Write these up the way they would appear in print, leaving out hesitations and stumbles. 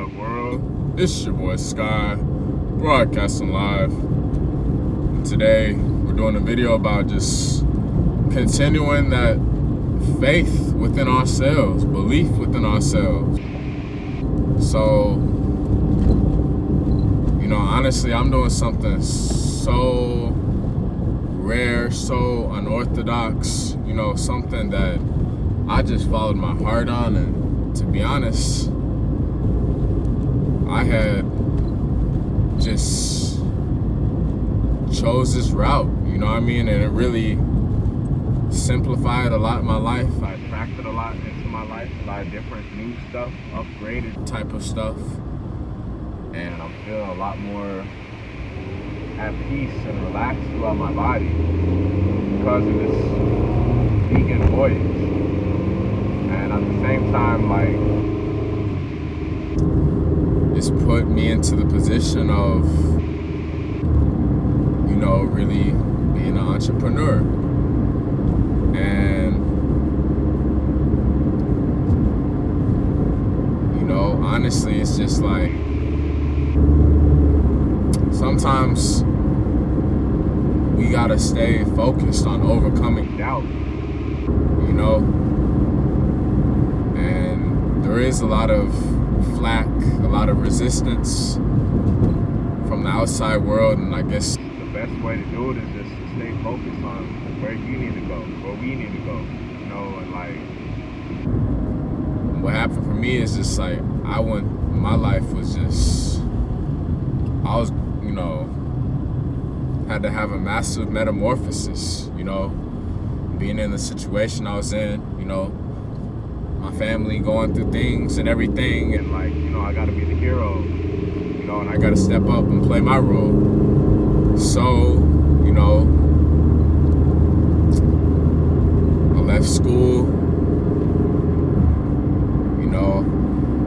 up, world? It's your boy Sky, broadcasting live. And today, we're doing a video about just continuing that faith within ourselves, belief within ourselves. So, honestly, I'm doing something so rare, so unorthodox, something that I just followed my heart on, and to be honest, I had just chose this route, and it really simplified a lot in my life. I attracted a lot into my life, a lot of different new stuff, upgraded type of stuff, and I'm feeling a lot more at peace and relaxed throughout my body because of this vegan voyage. And at the same time, it's put me into the position of, really being an entrepreneur. And, honestly, it's just like, sometimes we gotta stay focused on overcoming doubt, and there is a lot of flack, a lot of resistance from the outside world, and I guess the best way to do it is just to stay focused on where you need to go, where we need to go, and what happened for me is just like, my life was just, I was, had to have a massive metamorphosis, being in the situation I was in, my family going through things and everything, and I gotta be the hero, and I gotta step up and play my role. So, I left school,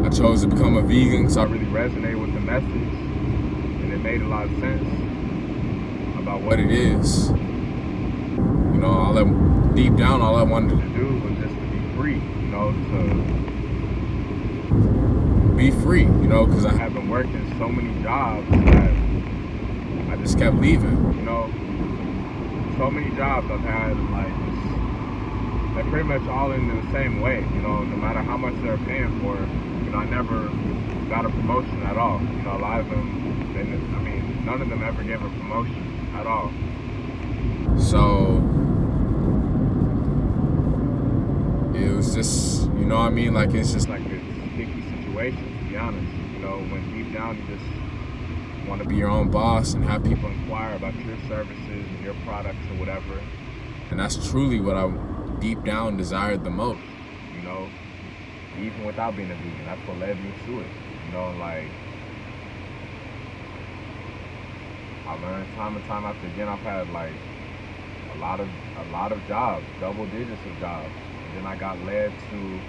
I chose to become a vegan because I really resonated with the message, and it made a lot of sense about what it is. Deep down, all I wanted to do was just to be free, to be free, because I have been working so many jobs that I just kept leaving, so many jobs I've had, they're pretty much all in the same way, no matter how much they're paying for, I never got a promotion at all, a lot of them, none of them ever gave a promotion at all. So, it was just, it's just like this sticky situation, to be honest, when deep down you just want to be your own boss and have people inquire about your services and your products or whatever. And that's truly what I deep down desired the most, even without being a vegan. That's what led me to it, I learned time and time after again. I've had a lot of jobs, double digits of jobs. And then I got led to,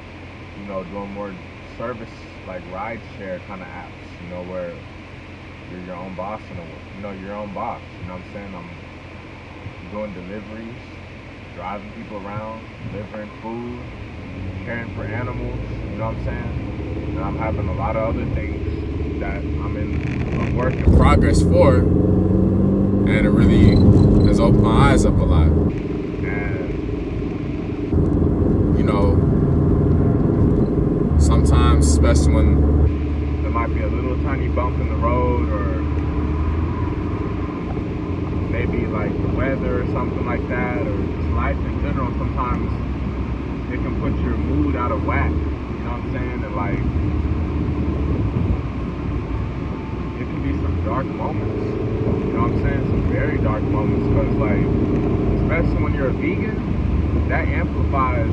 doing more service, ride share kind of apps, where you're your own boss in a way. You're your own boss. I'm doing deliveries, driving people around, delivering food, caring for animals, and I'm having a lot of other things that I'm a work in progress for, and it really has opened my eyes up a lot. And, sometimes, especially when there might be a little tiny bump in the road, or maybe the weather or something like that, or just life in general, sometimes it can put your mood out of whack, And it can be some dark moments, some very dark moments, because especially when you're a vegan, that amplifies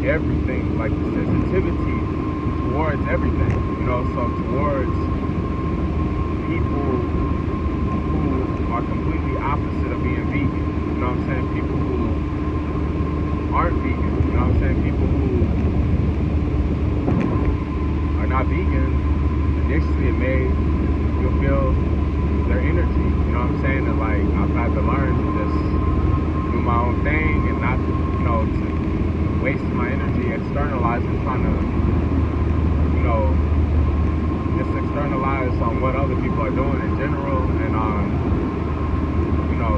everything, the sensitivity towards everything, so towards people who are completely opposite of being vegan, people who aren't vegan, people who are not vegan, initially it may, you'll feel their energy, and I've had to learn to just do my own thing and not, to waste my energy externalizing, trying to, just people are doing in general, and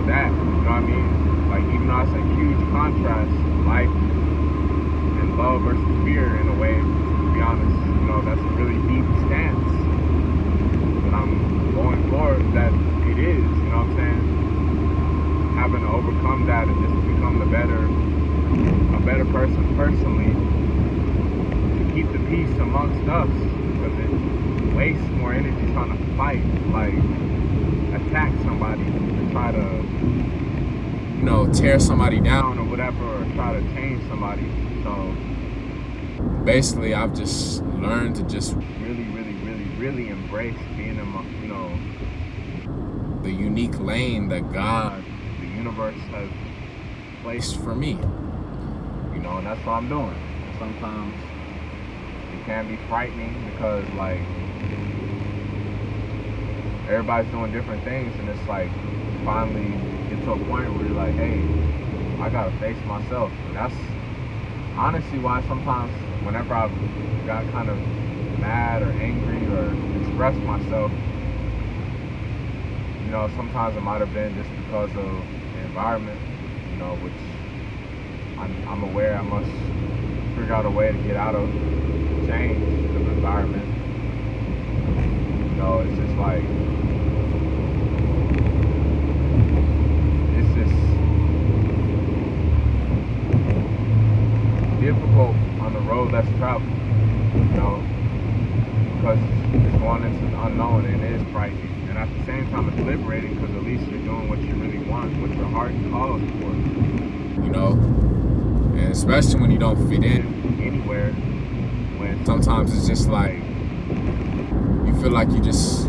that, what I mean? Like, even though it's a huge contrast, life and love versus fear, in a way, to be honest, that's a really deep stance that I'm going for, that it is, what I'm saying? Having to overcome that and just become a better person personally, to keep the peace amongst us, because it wastes more energy trying to fight, like attack somebody, to try to tear somebody down or whatever, or try to change somebody. So basically, I've just learned to just really embrace being in my, the unique lane that God, the universe, has placed for me. And that's what I'm doing. And sometimes it can be frightening, because like everybody's doing different things, and it's like finally get to a point where you're like, hey, I gotta face myself. And that's honestly why sometimes whenever I've got kind of mad or angry or expressed myself, sometimes it might have been just because of the environment, which I'm aware I must figure out a way to get out of, change the environment. It's just like, it's just difficult on the road less traveled, because it's going into the unknown, and it is frightening. And at the same time, it's liberating, because at least you're doing what you really want, what your heart calls for. And especially when you don't fit in anywhere, when sometimes it's just like you feel like you just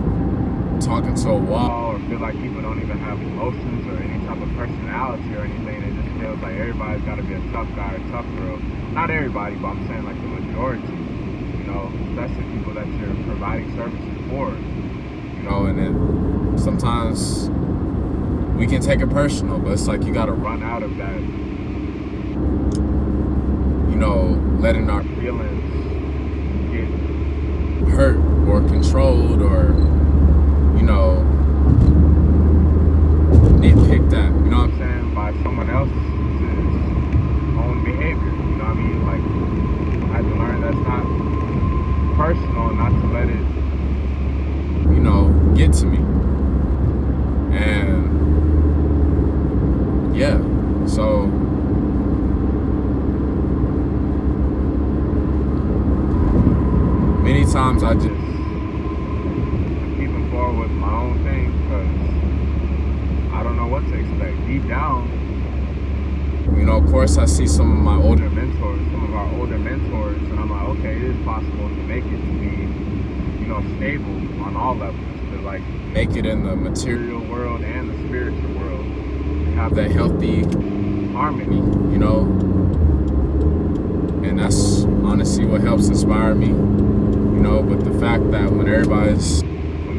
talking to a wall, or feel like people don't even have emotions or any type of personality or anything. It just feels like everybody's got to be a tough guy or tough girl. Not everybody, but I'm saying like the majority, especially people that you're providing services for, and then sometimes we can take it personal, but it's like you got to run out of that, letting our feelings get hurt or controlled, or nitpicked at, what I'm saying, by someone else's own behavior. Like, I had to learn that's not personal, not to let it, get to me. And yeah, so many times I just keeping forward with my own thing, because I don't know what to expect. Deep down, of course I see some of our older mentors, and I'm like, okay, it is possible to make it to be, stable on all levels, to like make it in the material world and the spiritual world, have that healthy harmony, and that's honestly what helps inspire me. But the fact that when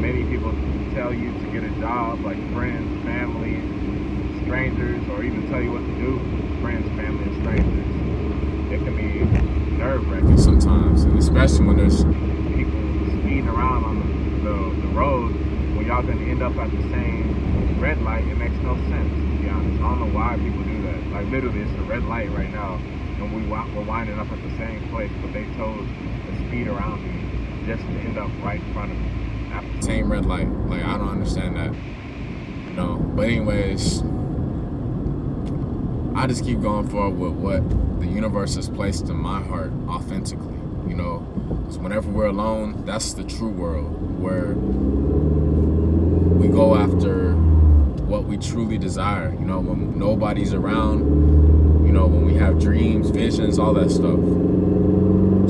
many people tell you to get a job, like friends, family, strangers, or even tell you what to do, friends, family, and strangers, it can be nerve-wracking sometimes, and especially when there's people speeding around on the road, when y'all gonna end up at the same red light. It makes no sense, to be honest. I don't know why people do that. Like, literally, it's a red light right now, and we're winding up at the same place, but they chose to speed around me just to end up right in front of me after the same red light. Like, I don't understand that. But anyways, I just keep going forward with what the universe has placed in my heart authentically, because whenever we're alone, that's the true world, where we go after what we truly desire, when nobody's around, when we have dreams, visions, all that stuff.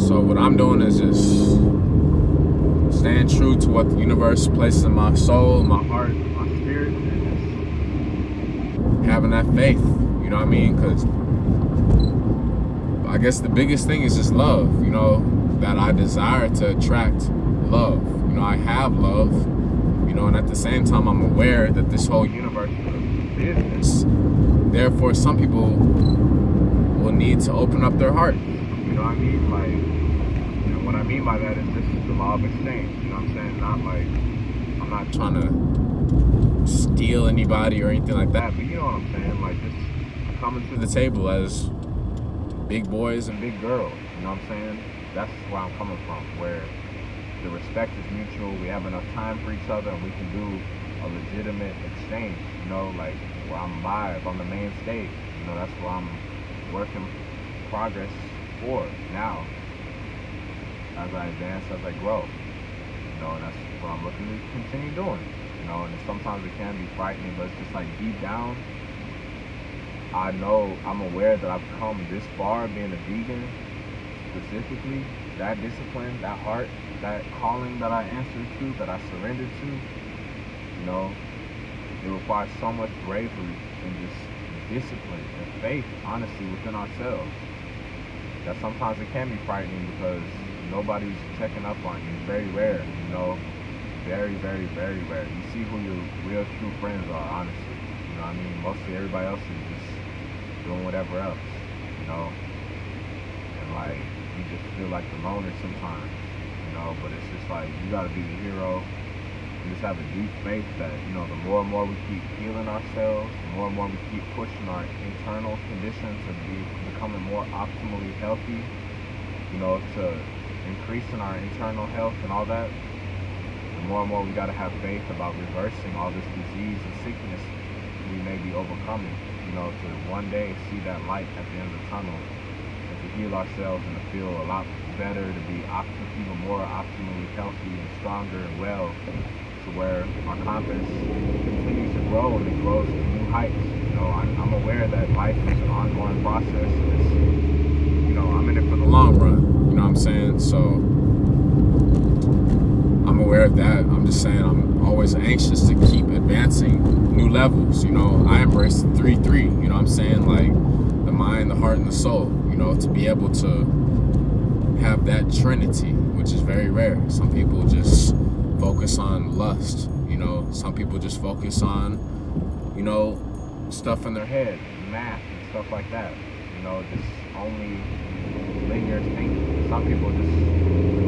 So what I'm doing is just staying true to what the universe places in my soul, my heart, my spirit, and just having that faith, because I guess the biggest thing is just love, that I desire to attract love. I have love, and at the same time I'm aware that this whole universe is a business. Therefore, some people will need to open up their heart. Like, what I mean by that is this is the law of exchange. I'm saying? Not like a I'm not trying to steal anybody or anything like that, but you know what I'm saying? Like, just coming to the table as big boys and big girls, you know what I'm saying? That's where I'm coming from, where the respect is mutual, we have enough time for each other, and we can do a legitimate exchange, you know, like where I'm live on the main stage, you know, that's where I'm working progress for now, as I advance, as I grow, you know, and that's what I'm looking to continue doing, you know, and sometimes it can be frightening, but it's just like deep down, I know, I'm aware that I've come this far being a vegan, specifically, that discipline, that heart, that calling that I answered to, that I surrendered to, you know, it requires so much bravery and just discipline and faith, honestly, within ourselves, that sometimes it can be frightening because nobody's checking up on you. It's very rare, you know, very, very, very rare. You see who your real true friends are, honestly, you know what I mean? Mostly everybody else is just doing whatever else, you know, and like, you just feel like the loner sometimes, you know, but it's just like, you gotta be the hero. You just have a deep faith that, you know, the more and more we keep healing ourselves, the more and more we keep pushing our internal conditions to be becoming more optimally healthy, you know, to increasing our internal health and all that, the more and more we gotta have faith about reversing all this disease and sickness we may be overcoming, you know, to one day see that light at the end of the tunnel, and to heal ourselves and to feel a lot better, to be even more optimally healthy and stronger and well, to where our confidence continues to grow and it grows to new heights. You know, I'm aware that life is an ongoing process, and it's, you know, I'm in it for the long run, you know what I'm saying? So I'm aware of that. I'm just saying I'm always anxious to keep advancing new levels, you know. I embrace the 3-3, you know what I'm saying? Like the mind, the heart, and the soul, you know, to be able to have that Trinity, which is very rare. Some people just focus on lust, you know. Some people just focus on, you know, stuff in their head, math and stuff like that, you know, just only linear thinking. Some people just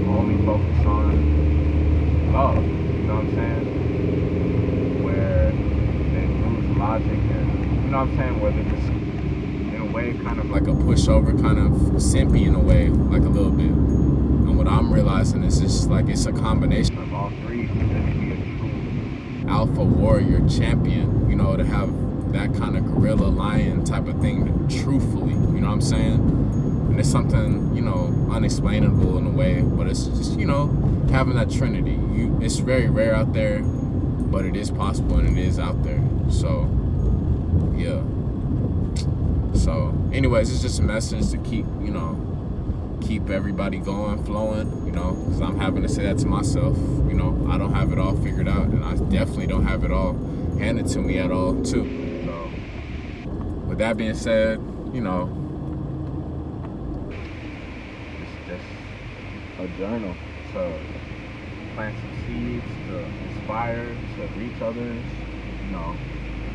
only focus on love, you know what I'm saying, where they lose logic and, you know what I'm saying, where they're just, in a way, kind of like a pushover, kind of simpy in a way, like a little bit. And what I'm realizing is just like it's a combination of all three to be a true alpha warrior champion, you know, to have that kind of gorilla lion type of thing, truthfully, you know what I'm saying? And it's something, you know, unexplainable in a way, but it's just, you know, having that Trinity. It's very rare out there, but it is possible and it is out there. So, yeah. So, anyways, it's just a message to keep, you know, keep everybody going, flowing, you know, because I'm having to say that to myself. You know, I don't have it all figured out, and I definitely don't have it all handed to me at all, too. So, with that being said, you know, it's just a journal to plant some seeds, to inspire, to reach others, you know,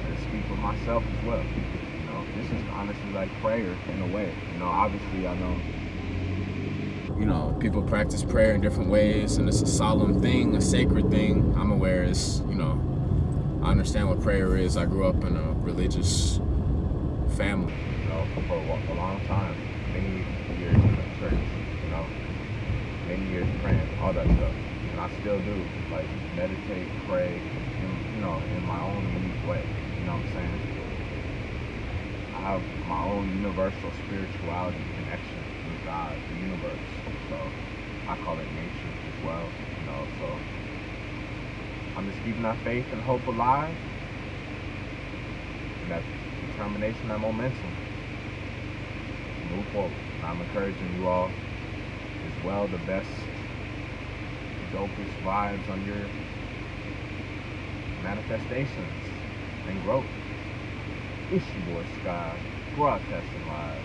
and speak for myself as well. You know, this is honestly like prayer in a way. You know, obviously I know, you know, people practice prayer in different ways, and it's a solemn thing, a sacred thing. I'm aware it's, you know, I understand what prayer is. I grew up in a religious family, you know, for a long time, many years in the church, you know, many years praying, all that stuff. And I still do, like, meditate, pray, in, you know, in my own unique way, you know what I'm saying? I have my own universal spirituality connection with God, the universe, so I call it nature as well, you know, so I'm just keeping that faith and hope alive, and that determination, that momentum, to move forward. And I'm encouraging you all as well, the best, dopest vibes on your manifestations and growth. It's your boy Sky, broadcasting live